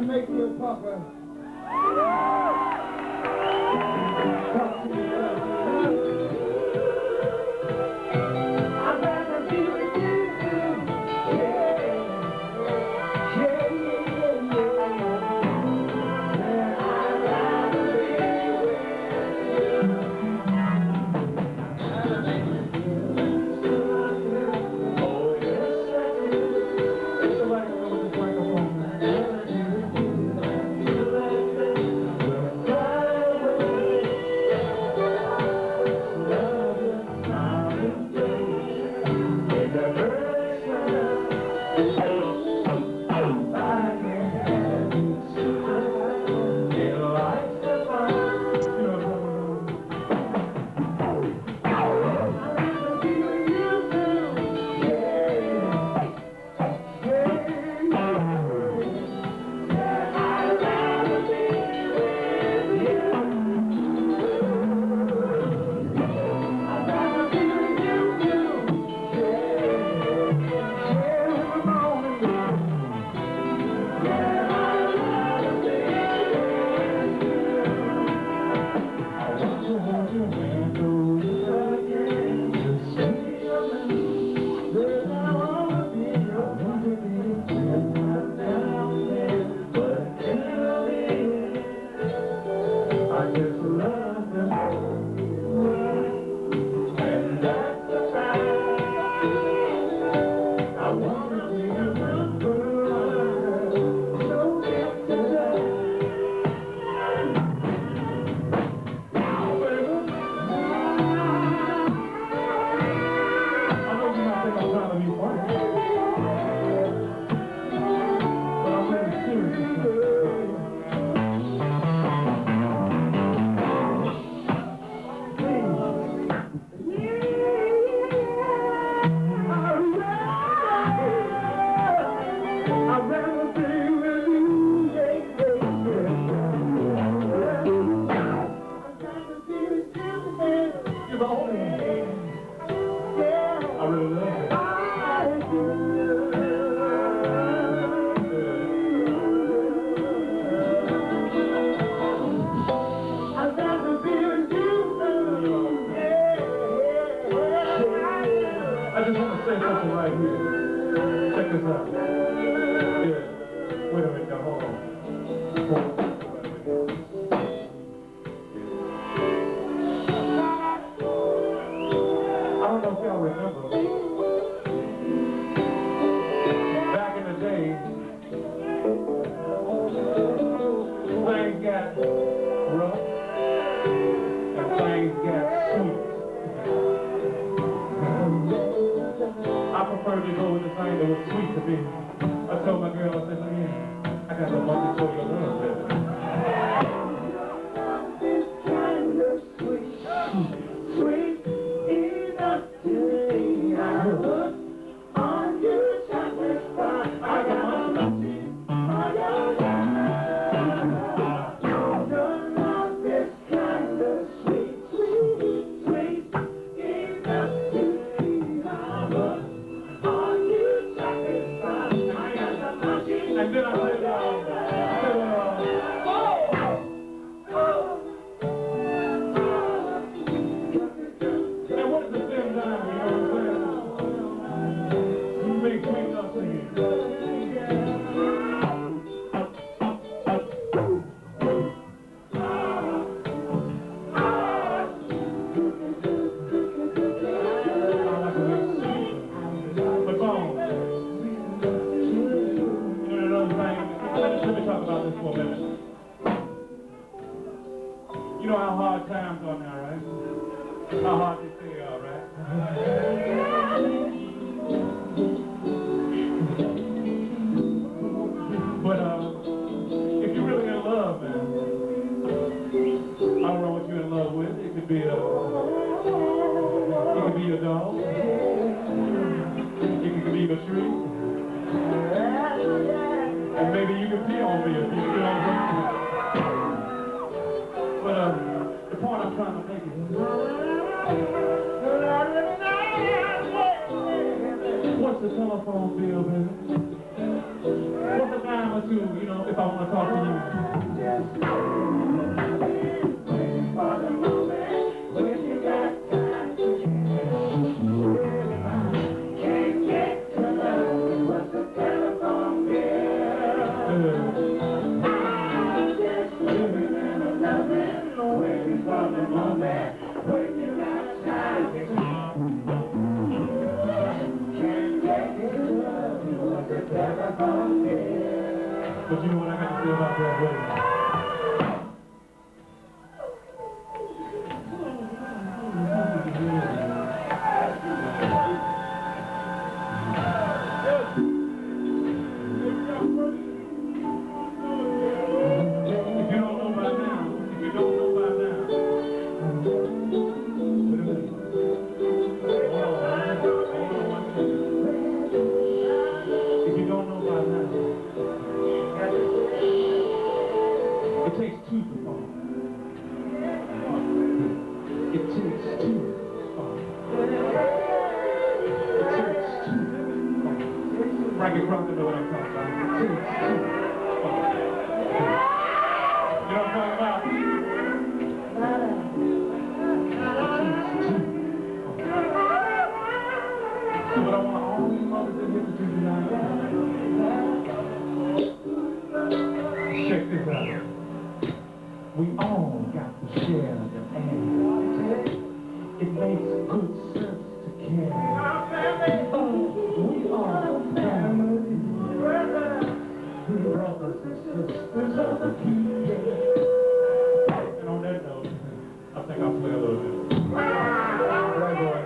Make you papa. You know how hard times are now, right? How hard they say are, right? But if you're really in love, man, I don't know what you're in love with. It could be your dog. It could be your tree. And maybe you can pee on me if you feel something. But the point I'm trying to make is what's the telephone bill, baby? What's a dime or two, you know, if I want to talk to you? But you know what I got to say about that, buddy? If you don't know by now, it takes two to fall. It takes two to fall. It takes two to fall. Frankie Crocker know what I'm talking about. It takes two to fall. You know what I'm talking about? It takes two to fall. So what I want all these mothers in here to do tonight, check this out. We all got to share the air. It makes good sense to care. We are family. Brothers and sisters of the key. And on that note, I think I'll play a little bit. Right, boy.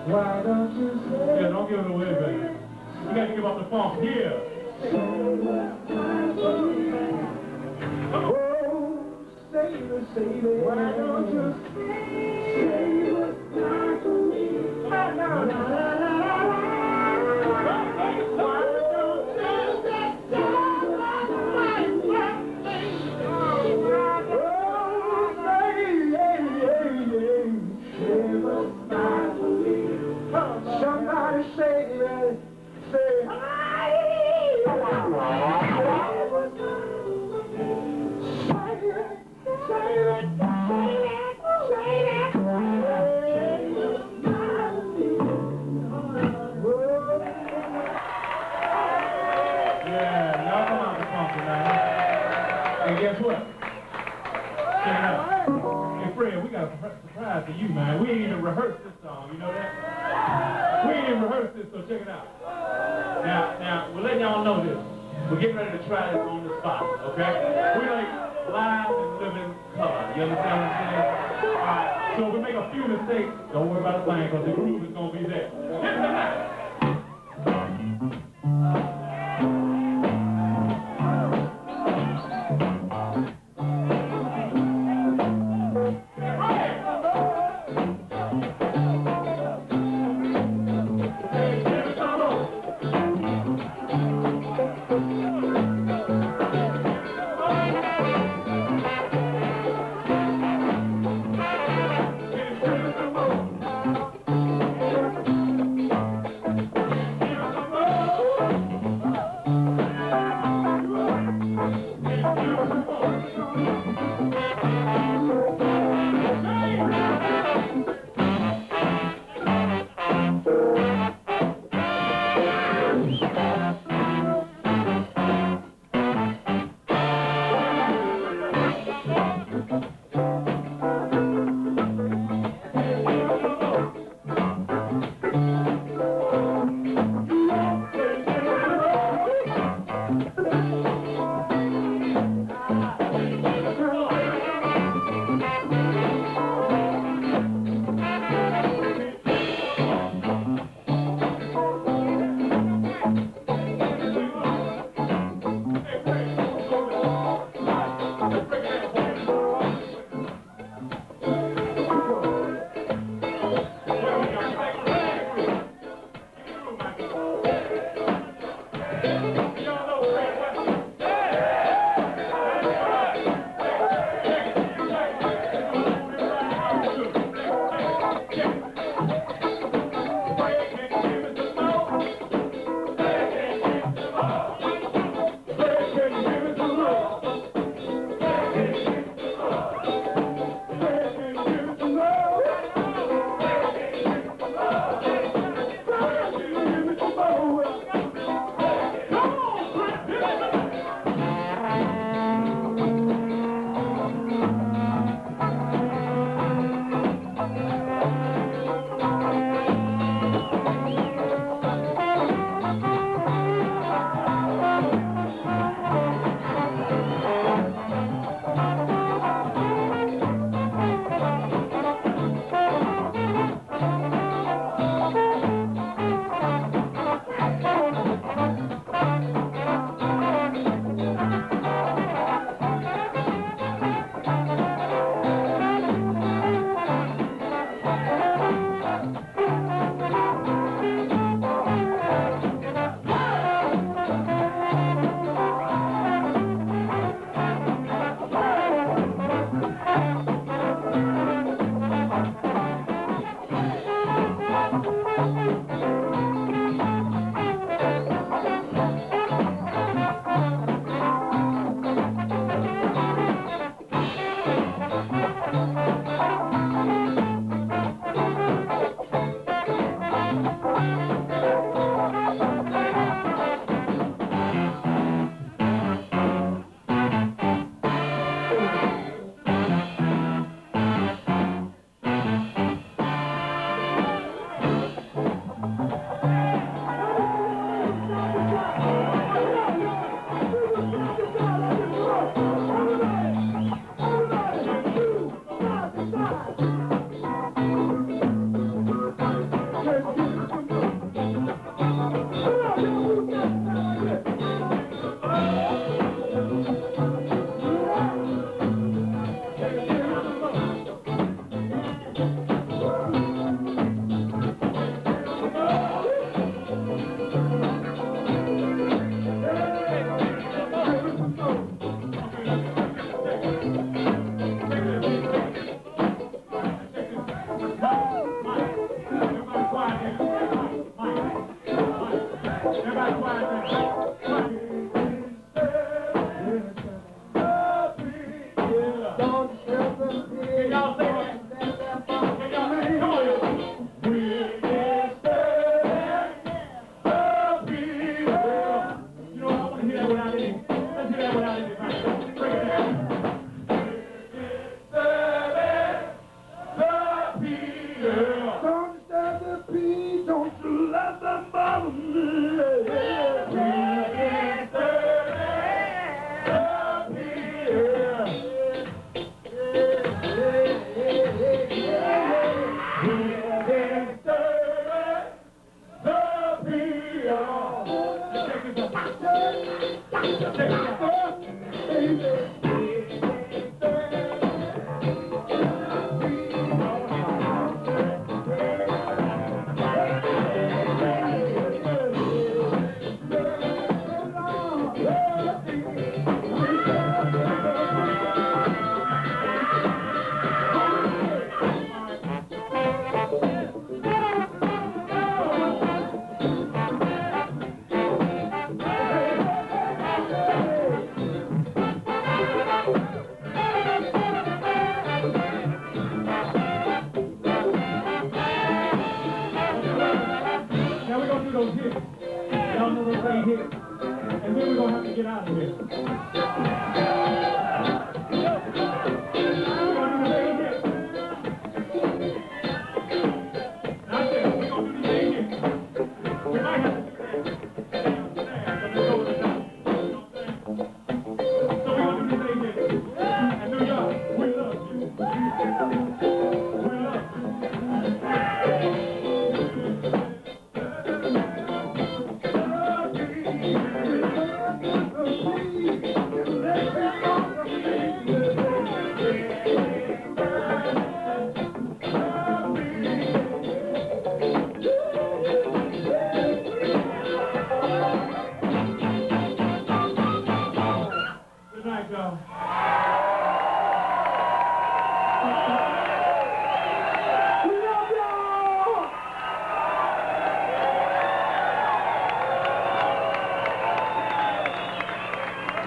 Why don't you say? Yeah, don't give it away, baby. You got to give up the funk here. Oh, say it. Why don't you say what's not to me? Why don't you somebody say that, say, yeah, y'all come out the funk tonight. And guess what? Check it out. Hey, Fred, we got a surprise for you, man. We ain't even rehearsed this song, you know that? We ain't even rehearsed this, so check it out. Now, we're letting y'all know this. We're getting ready to try this on the spot, okay? We like live and living color. You understand what I'm saying? All right, so if we make a few mistakes, don't worry about a thing, because the groove is going to be there. Hit the night.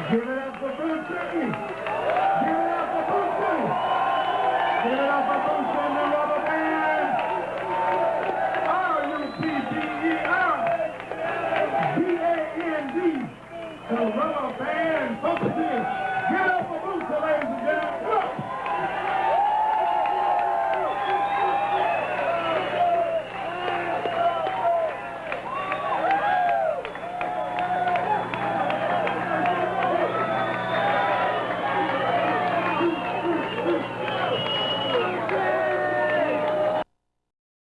Give it up for Bootsy! Give it up for Bootsy! Give it up for Bootsy and the Rubber Band! R-U-B-B-E-R! B-A-N-D! The Rubber Band! Bootsy! Give it up